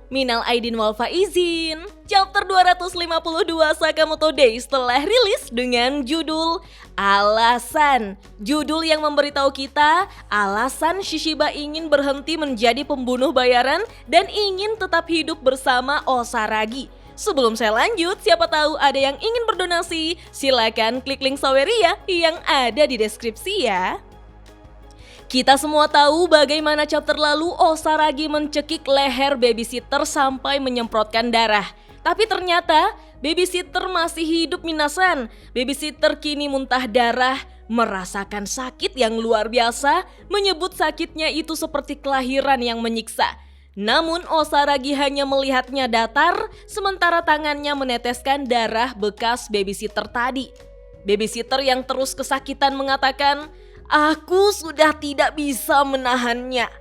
Minal Aidin wal Faizin. Chapter 252 Sakamoto Days telah rilis dengan judul Alasan. Judul yang memberitahu kita alasan Shishiba ingin berhenti menjadi pembunuh bayaran dan ingin tetap hidup bersama Osaragi. Sebelum saya lanjut, siapa tahu ada yang ingin berdonasi, silakan klik link Saweria yang ada di deskripsi ya. Kita semua tahu bagaimana chapter lalu Osaragi mencekik leher babysitter sampai menyemprotkan darah. Tapi ternyata babysitter masih hidup minasan. Babysitter kini muntah darah, merasakan sakit yang luar biasa, menyebut sakitnya itu seperti kelahiran yang menyiksa. Namun Osaragi hanya melihatnya datar, sementara tangannya meneteskan darah bekas babysitter tadi. Babysitter yang terus kesakitan mengatakan, "Aku sudah tidak bisa menahannya."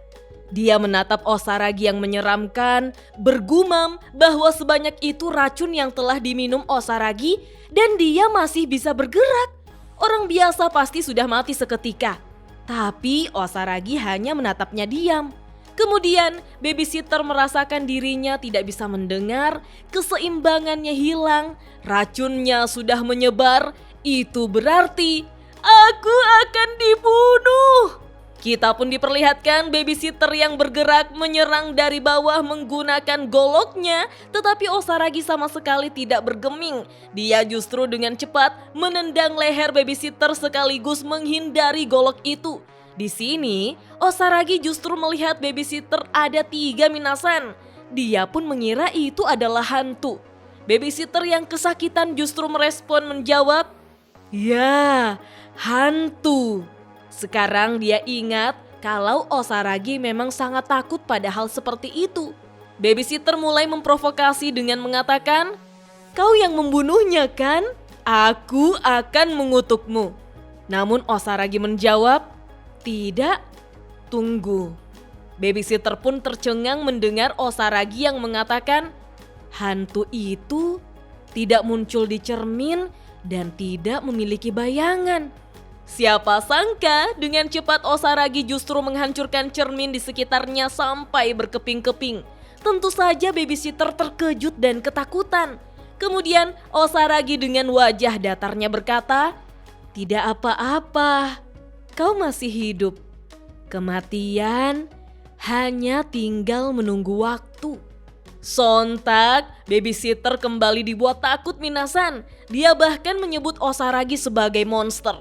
Dia menatap Osaragi yang menyeramkan, bergumam bahwa sebanyak itu racun yang telah diminum Osaragi dan dia masih bisa bergerak. Orang biasa pasti sudah mati seketika. Tapi Osaragi hanya menatapnya diam. Kemudian babysitter merasakan dirinya tidak bisa mendengar, keseimbangannya hilang, racunnya sudah menyebar. Itu berarti aku akan dibunuh. Kita pun diperlihatkan babysitter yang bergerak menyerang dari bawah menggunakan goloknya, tetapi Osaragi sama sekali tidak bergeming. Dia justru dengan cepat menendang leher babysitter sekaligus menghindari golok itu. Di sini Osaragi justru melihat babysitter ada 3 minasan. Dia pun mengira itu adalah hantu. Babysitter yang kesakitan justru merespon menjawab, "Ya, hantu." Sekarang dia ingat kalau Osaragi memang sangat takut pada hal seperti itu. Babysitter mulai memprovokasi dengan mengatakan, "Kau yang membunuhnya kan? Aku akan mengutukmu." Namun Osaragi menjawab, "Tidak, tunggu." Babysitter pun tercengang mendengar Osaragi yang mengatakan, "Hantu itu tidak muncul di cermin dan tidak memiliki bayangan." Siapa sangka dengan cepat Osaragi justru menghancurkan cermin di sekitarnya sampai berkeping-keping. Tentu saja babysitter terkejut dan ketakutan. Kemudian Osaragi dengan wajah datarnya berkata, "Tidak apa-apa, kau masih hidup. Kematian hanya tinggal menunggu waktu." Sontak, babysitter kembali dibuat takut minasan. Dia bahkan menyebut Osaragi sebagai monster.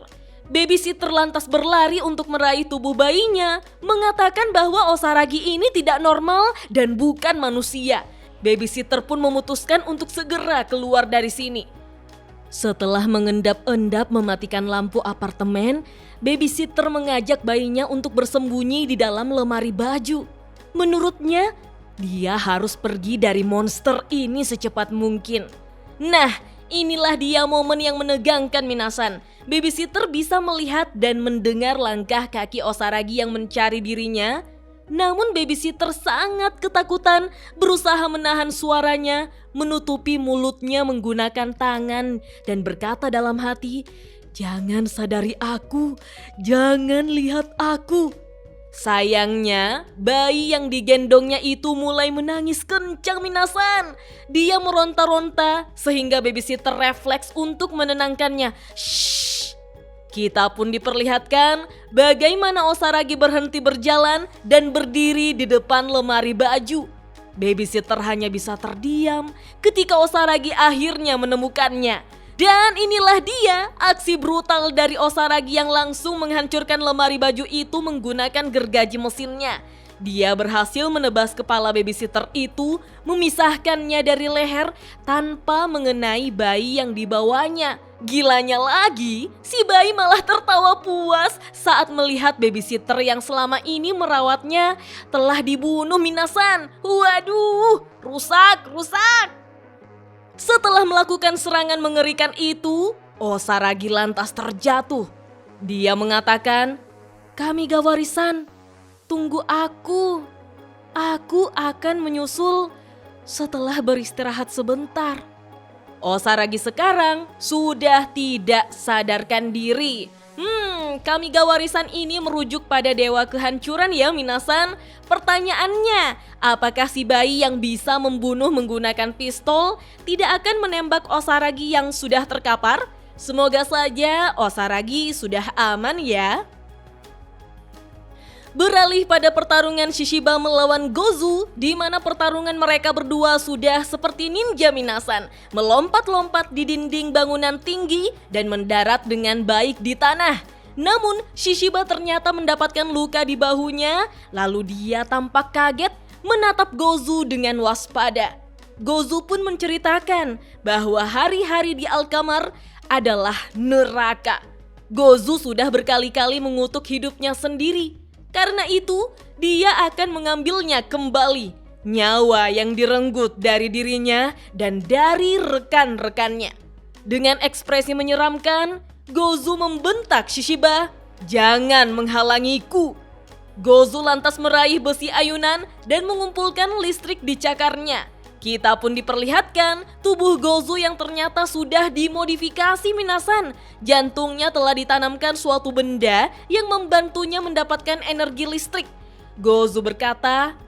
Babysitter lantas berlari untuk meraih tubuh bayinya, mengatakan bahwa Osaragi ini tidak normal dan bukan manusia. Babysitter pun memutuskan untuk segera keluar dari sini. Setelah mengendap-endap mematikan lampu apartemen, babysitter mengajak bayinya untuk bersembunyi di dalam lemari baju. Menurutnya, dia harus pergi dari monster ini secepat mungkin. Nah, inilah dia momen yang menegangkan minasan. Babysitter bisa melihat dan mendengar langkah kaki Osaragi yang mencari dirinya. Namun babysitter sangat ketakutan, berusaha menahan suaranya, menutupi mulutnya menggunakan tangan dan berkata dalam hati, "Jangan sadari aku, jangan lihat aku." Sayangnya, bayi yang digendongnya itu mulai menangis kencang minasan. Dia meronta-ronta sehingga babysitter refleks untuk menenangkannya. Shh. Kita pun diperlihatkan bagaimana Osaragi berhenti berjalan dan berdiri di depan lemari baju. Babysitter hanya bisa terdiam ketika Osaragi akhirnya menemukannya. Dan inilah dia aksi brutal dari Osaragi yang langsung menghancurkan lemari baju itu menggunakan gergaji mesinnya. Dia berhasil menebas kepala babysitter itu, memisahkannya dari leher tanpa mengenai bayi yang dibawanya. Gilanya lagi, si bayi malah tertawa puas saat melihat babysitter yang selama ini merawatnya telah dibunuh minasan. Waduh, rusak. Setelah melakukan serangan mengerikan itu, Osaragi lantas terjatuh. Dia mengatakan, "Kamigawa-san, tunggu aku. Aku akan menyusul setelah beristirahat sebentar." Osaragi sekarang sudah tidak sadarkan diri. Kamigawa-san ini merujuk pada dewa kehancuran ya minasan. Pertanyaannya, Apakah si bayi yang bisa membunuh menggunakan pistol tidak akan menembak Osaragi yang sudah terkapar? Semoga saja Osaragi sudah aman ya. Beralih pada pertarungan Shishiba melawan Gozu, di mana pertarungan mereka berdua sudah seperti ninja minasan, melompat-lompat di dinding bangunan tinggi dan mendarat dengan baik di tanah. Namun, Shishiba ternyata mendapatkan luka di bahunya, lalu dia tampak kaget menatap Gozu dengan waspada. Gozu pun menceritakan bahwa hari-hari di Alkamar adalah neraka. Gozu sudah berkali-kali mengutuk hidupnya sendiri. Karena itu, dia akan mengambilnya kembali, nyawa yang direnggut dari dirinya dan dari rekan-rekannya. Dengan ekspresi menyeramkan, Gozu membentak Shishiba, "Jangan menghalangiku." Gozu lantas meraih besi ayunan dan mengumpulkan listrik di cakarnya. Kita pun diperlihatkan tubuh Gozu yang ternyata sudah dimodifikasi minasan. Jantungnya telah ditanamkan suatu benda yang membantunya mendapatkan energi listrik. Gozu berkata,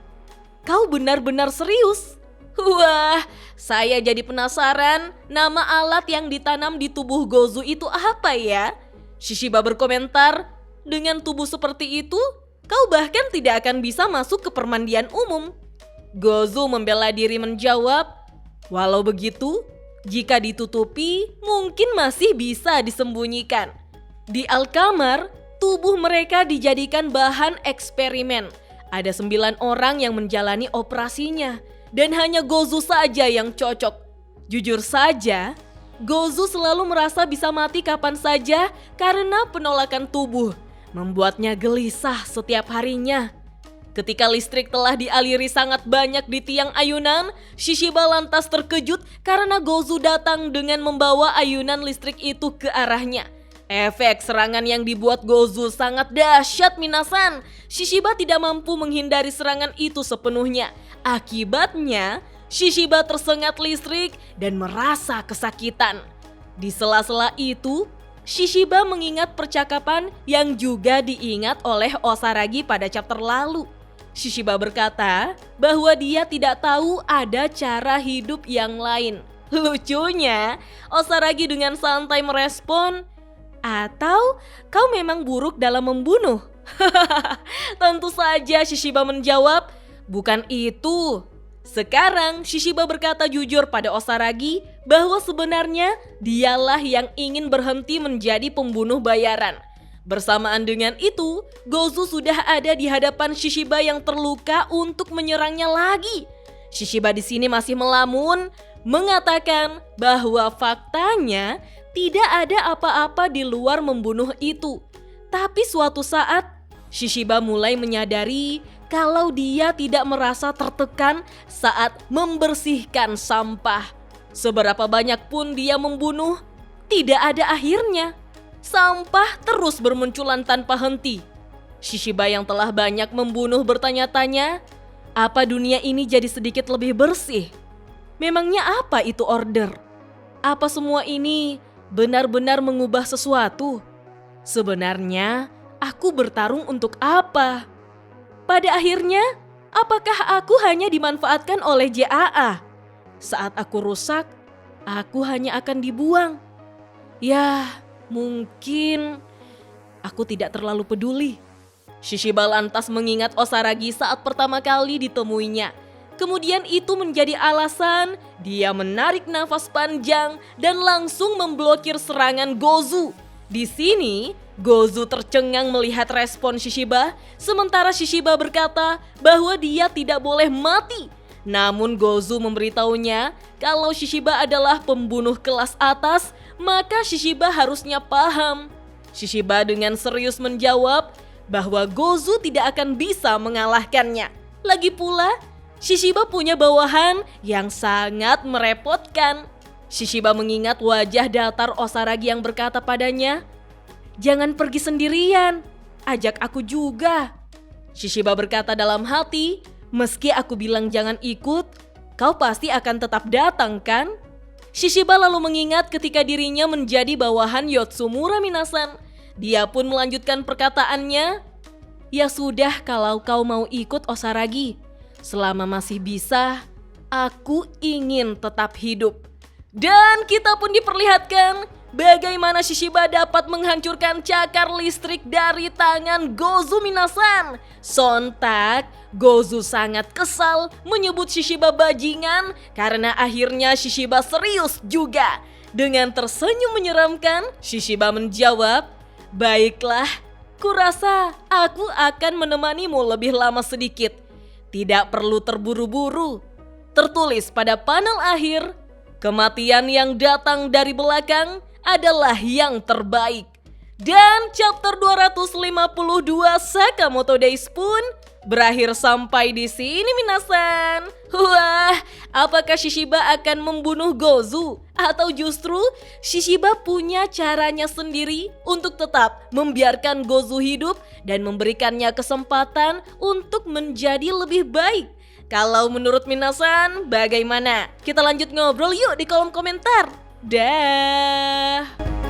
"Kau benar-benar serius?" Wah, saya jadi penasaran nama alat yang ditanam di tubuh Gozu itu apa ya? Shishiba berkomentar, "Dengan tubuh seperti itu, kau bahkan tidak akan bisa masuk ke permandian umum." Gozu membela diri menjawab, "Walau begitu, jika ditutupi mungkin masih bisa disembunyikan." Di Alkamar, tubuh mereka dijadikan bahan eksperimen. Ada 9 orang yang menjalani operasinya dan hanya Gozu saja yang cocok. Jujur saja, Gozu selalu merasa bisa mati kapan saja karena penolakan tubuh membuatnya gelisah setiap harinya. Ketika listrik telah dialiri sangat banyak di tiang ayunan, Shishiba lantas terkejut karena Gozu datang dengan membawa ayunan listrik itu ke arahnya. Efek serangan yang dibuat Gozu sangat dahsyat minasan. Shishiba tidak mampu menghindari serangan itu sepenuhnya. Akibatnya, Shishiba tersengat listrik dan merasa kesakitan. Di sela-sela itu, Shishiba mengingat percakapan yang juga diingat oleh Osaragi pada chapter lalu. Shishiba berkata bahwa dia tidak tahu ada cara hidup yang lain. Lucunya, Osaragi dengan santai merespon, "Atau kau memang buruk dalam membunuh?" Tentu saja Shishiba menjawab, "Bukan itu." Sekarang Shishiba berkata jujur pada Osaragi bahwa sebenarnya dialah yang ingin berhenti menjadi pembunuh bayaran. Bersamaan dengan itu, Gozu sudah ada di hadapan Shishiba yang terluka untuk menyerangnya lagi. Shishiba di sini masih melamun, mengatakan bahwa faktanya tidak ada apa-apa di luar membunuh itu. Tapi suatu saat, Shishiba mulai menyadari kalau dia tidak merasa tertekan saat membersihkan sampah. Seberapa banyak pun dia membunuh, tidak ada akhirnya. Sampah terus bermunculan tanpa henti. Shishiba yang telah banyak membunuh bertanya-tanya, apa dunia ini jadi sedikit lebih bersih? Memangnya apa itu order? Apa semua ini benar-benar mengubah sesuatu? Sebenarnya, aku bertarung untuk apa? Pada akhirnya, apakah aku hanya dimanfaatkan oleh JAA? Saat aku rusak, aku hanya akan dibuang. Ya, mungkin aku tidak terlalu peduli. Shishiba lantas mengingat Osaragi saat pertama kali ditemuinya. Kemudian itu menjadi alasan dia menarik nafas panjang dan langsung memblokir serangan Gozu. Di sini, Gozu tercengang melihat respon Shishiba, sementara Shishiba berkata bahwa dia tidak boleh mati. Namun Gozu memberitahunya kalau Shishiba adalah pembunuh kelas atas, maka Shishiba harusnya paham. Shishiba dengan serius menjawab bahwa Gozu tidak akan bisa mengalahkannya. Lagi pula, Shishiba punya bawahan yang sangat merepotkan. Shishiba mengingat wajah datar Osaragi yang berkata padanya, "Jangan pergi sendirian, ajak aku juga." Shishiba berkata dalam hati, "Meski aku bilang jangan ikut, kau pasti akan tetap datang kan?" Shishiba lalu mengingat ketika dirinya menjadi bawahan Yotsumura minasan. Dia pun melanjutkan perkataannya, "Ya sudah kalau kau mau ikut Osaragi. selama masih bisa, aku ingin tetap hidup. Dan kita pun diperlihatkan bagaimana Shishiba dapat menghancurkan cakar listrik dari tangan Gozu Minasan. Sontak, Gozu sangat kesal menyebut Shishiba bajingan karena akhirnya Shishiba serius juga. Dengan tersenyum menyeramkan, Shishiba menjawab, "Baiklah, kurasa aku akan menemanimu lebih lama sedikit. Tidak perlu terburu-buru." Tertulis pada panel akhir, kematian yang datang dari belakang adalah yang terbaik. Dan chapter 252 Sakamoto Days pun berakhir sampai di sini minasan. Wah, apakah Shishiba akan membunuh Gozu? Atau justru Shishiba punya caranya sendiri untuk tetap membiarkan Gozu hidup dan memberikannya kesempatan untuk menjadi lebih baik? Kalau menurut minasan, bagaimana? Kita lanjut ngobrol yuk di kolom komentar. Dah.